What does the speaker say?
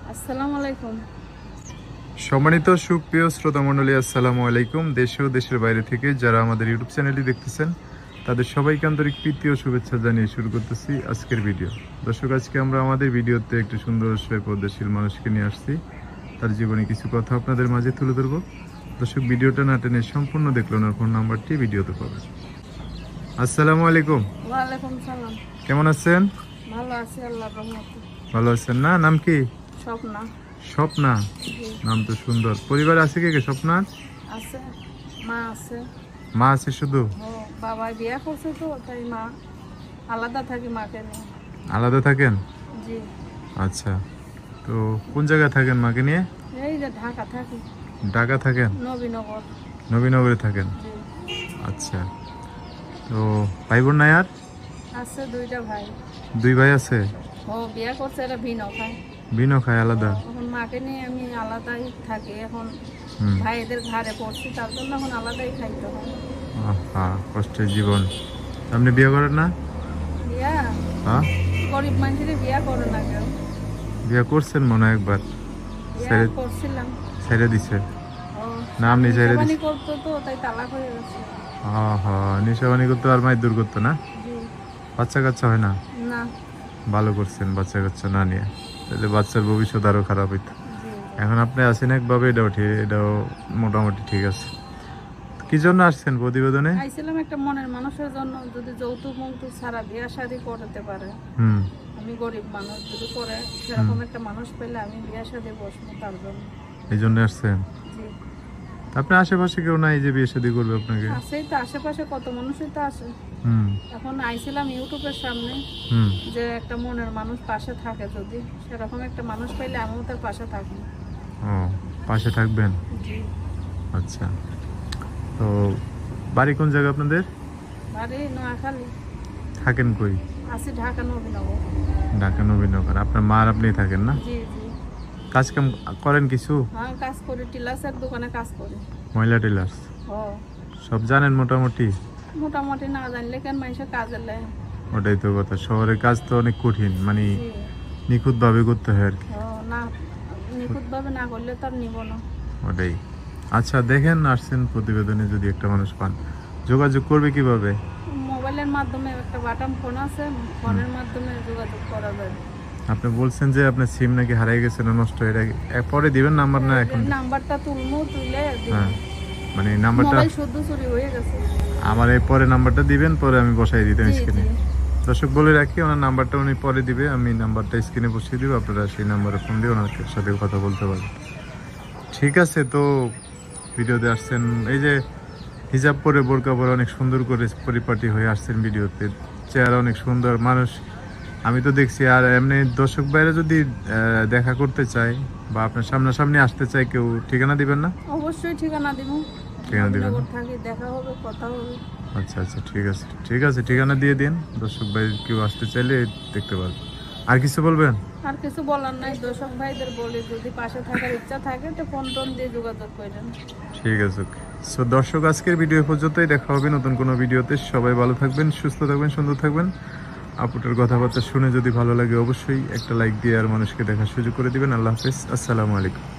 আসসালামু আলাইকুম। সম্মানিত সুপ্রিয় শ্রোতা মণ্ডলী, আসসালামু আলাইকুম। দেশে ও দেশের বাইরে থেকে যারা আমাদের ইউটিউব চ্যানেলটি দেখতেছেন তাদের সবাইকে আন্তরিক প্রীতি ও শুভেচ্ছা জানিয়ে শুরু করতেছি আজকের ভিডিও। দর্শক, আজকে আমরা আমাদের ভিডিওতে একটি সুন্দর পদ্মাশীল মানুষকে নিয়ে আসছি। তার জীবনে কিছু কথা আপনাদের মাঝে তুলে ধরবো। দর্শক, ভিডিওটা না টেনে সম্পূর্ণ দেখলো না, ফোন নাম্বারটি ভিডিওতে পাবেন। আসসালামু আলাইকুম। ওয়ালাইকুম সালাম। কেমন আছেন? ভালো আছি আল্লাহর রহমতে। ভালো আছেন না? নাম কি? স্বপ্না। স্বপ্না, নাম তো সুন্দর। পরিবার আছে কে কে স্বপ্নার? আছে, মা আছে। মা আছে শুধু? ও বাবা বিয়ে করছে তো, তাই মা আলাদা থাকি মাকে নিয়ে। আলাদা থাকেন? জি। আচ্ছা, তো কোন জায়গায় থাকেন মাকে নিয়ে? এই যে ঢাকা থাকি। ঢাকা থাকেন? নবীনগর। নবীনগরে থাকেন? জি। আচ্ছা, তো ভাই বোন নাই আর? আছে দুইটা ভাই। দুই ভাই আছে? ও বিয়ে করছে, এটা ভিন্ন খায়। ভিন্ন খায়, আলাদা? এখন মাকে নিয়ে আমি আলাদাই থাকি। এখন হুম। ভাইদের ঘাড়ে পড়ছি, তার জন্য এখন আলাদাই খাইতে হয়। আহা, কষ্টের জীবন। আপনি বিয়ে করেন না? বিয়া হ্যাঁ, গরিব মানুষের বিয়া করে না কেউ। বিয়ে করছেন মনে হয় একবার? বিয়া ছেড়ে- করছিলাম। ছেড়ে দিছে? ও না, আপনি ছেড়ে নিশাবানি দিছেন? করতো তো, তাই তালাক হয়ে গেছে। হ্যাঁ, নেশাবানি করতো আর মাইর দূর করতো না? জি। বাচ্চা কাচ্চা হয় না? না। ভালো করছেন বাচ্চা কাচ্চা না নিয়ে, তাহলে বাচ্চার ভবিষ্যৎ আরো খারাপ হইতো। জি। এখন আপনি আছেন একভাবে, এটাও ঠিক, এটাও মোটামুটি ঠিক আছে। কি জন্য আসছেন প্রতিবেদনে? আইছিলাম একটা মনের মানুষের জন্য, যদি যৌতুক মৌতুক ছাড়া বিয়া শাদী করতে পারে। হুম। আমি গরিব মানুষ, যদি করে সেরকম একটা মানুষ পেলে আমি বিয়া শাদী বসবো তার জন্য। এই জন্য আসছেন? জি। আপনার আশেপাশে কেউ নাই যে বিয়ে শাদী করবে আপনাকে? আছেই তো, আশেপাশে কত মানুষই তো আছে। হুম। এখন আইছিলাম ইউটিউবের সামনে, হুম। যে একটা মনের মানুষ পাশে থাকে, যদি সেরকম একটা মানুষ পেলে আমিও তার পাশে থাকি। ও, পাশে থাকবেন? জি। আচ্ছা, তো বাড়ি কোন জায়গা আপনাদের? বাড়ি নোয়াখালী। থাকেন কই? আছি ঢাকা নবীনগর। ঢাকা নবীনগর। আপনার মা আর আপনি থাকেন না? জি জি। কাজ কাম করেন কিছু? হ্যাঁ, কাজ করি, টিলার্সের দোকানে কাজ করি। মহিলা টেলার্স? ও সব জানেন মোটামুটি? মোটামুটি না জানলে কেন মানুষে কাজে লেয়। ওটাই তো কথা, শহরের কাজ তো অনেক কঠিন, মানে জি। নিখুঁতভাবে করতে হয় আর কি। ও না, নিখুঁতভাবে না করলে তার নিব না। ওটাই। আচ্ছা, দেখেন আসছেন প্রতিবেদনে, যদি একটা মানুষ পান, যোগাযোগ করবে কিভাবে? মোবাইলের মাধ্যমে একটা বাটাম ফোন আছে, ফোনের মাধ্যমে যোগাযোগ করা যায়। আপনি বলছেন যে আপনার সিম নাকি হারিয়ে গেছে না নষ্ট হয়ে গেছে, পরে দিবেন নাম্বার না এখন? নাম্বারটা তুলমু, তুলে দিই। হ্যাঁ, মানে নাম্বারটা মোবাইল শুদ্ধ চুরি হয়ে গেছে। আমার এই পরে নাম্বারটা দিবেন, পরে আমি বসাই দিতাম জি স্ক্রিনে। জি। দর্শক বলে রাখি, ওনার নাম্বারটা উনি পরে দিবে, আমি নাম্বারটা স্ক্রিনে বসিয়ে দিব, আপনারা সেই নাম্বারে ফোন দিয়ে ওনার সাথে কথা বলতে পারবেন। ঠিক আছে, তো ভিডিওতে আসছেন এই যে হিজাব পরে, বোরকা পরে অনেক সুন্দর করে পরিপাটি হয়ে আসছেন ভিডিওতে, চেহারা অনেক সুন্দর মানুষ, আমি তো দেখছি। আর এমনি দর্শক বাইরে যদি দেখা করতে চাই বা আপনার সামনাসামনি আসতে চাই কেউ, ঠিকানা দিবেন না? অবশ্যই ঠিকানা দিব। ঠিকানা দিবেন? নবীনগর থাকি, দেখা হবে, কথা হবে। আচ্ছা আচ্ছা, ঠিক আছে ঠিক আছে, ঠিকানা দিয়ে দিন। দর্শক ভাই কেউ আসতে চাইলে দেখতে পারবে। আর কিছু বলবেন? আর কিছু বলার নাই, দর্শক ভাইদের বলি যদি পাশে থাকার ইচ্ছা থাকে তো ফোন টোন দিয়ে যোগাযোগ করেন। ঠিক আছে, সো দর্শক, আজকের ভিডিও পর্যন্তই। দেখা হবে নতুন কোনো ভিডিওতে। সবাই ভালো থাকবেন, সুস্থ থাকবেন, সুন্দর থাকবেন। আপুটার কথাবার্তা শুনে যদি ভালো লাগে অবশ্যই একটা লাইক দিয়ে আর মানুষকে দেখার সুযোগ করে দিবেন। আল্লাহ হাফেজ, আসসালামু আলাইকুম।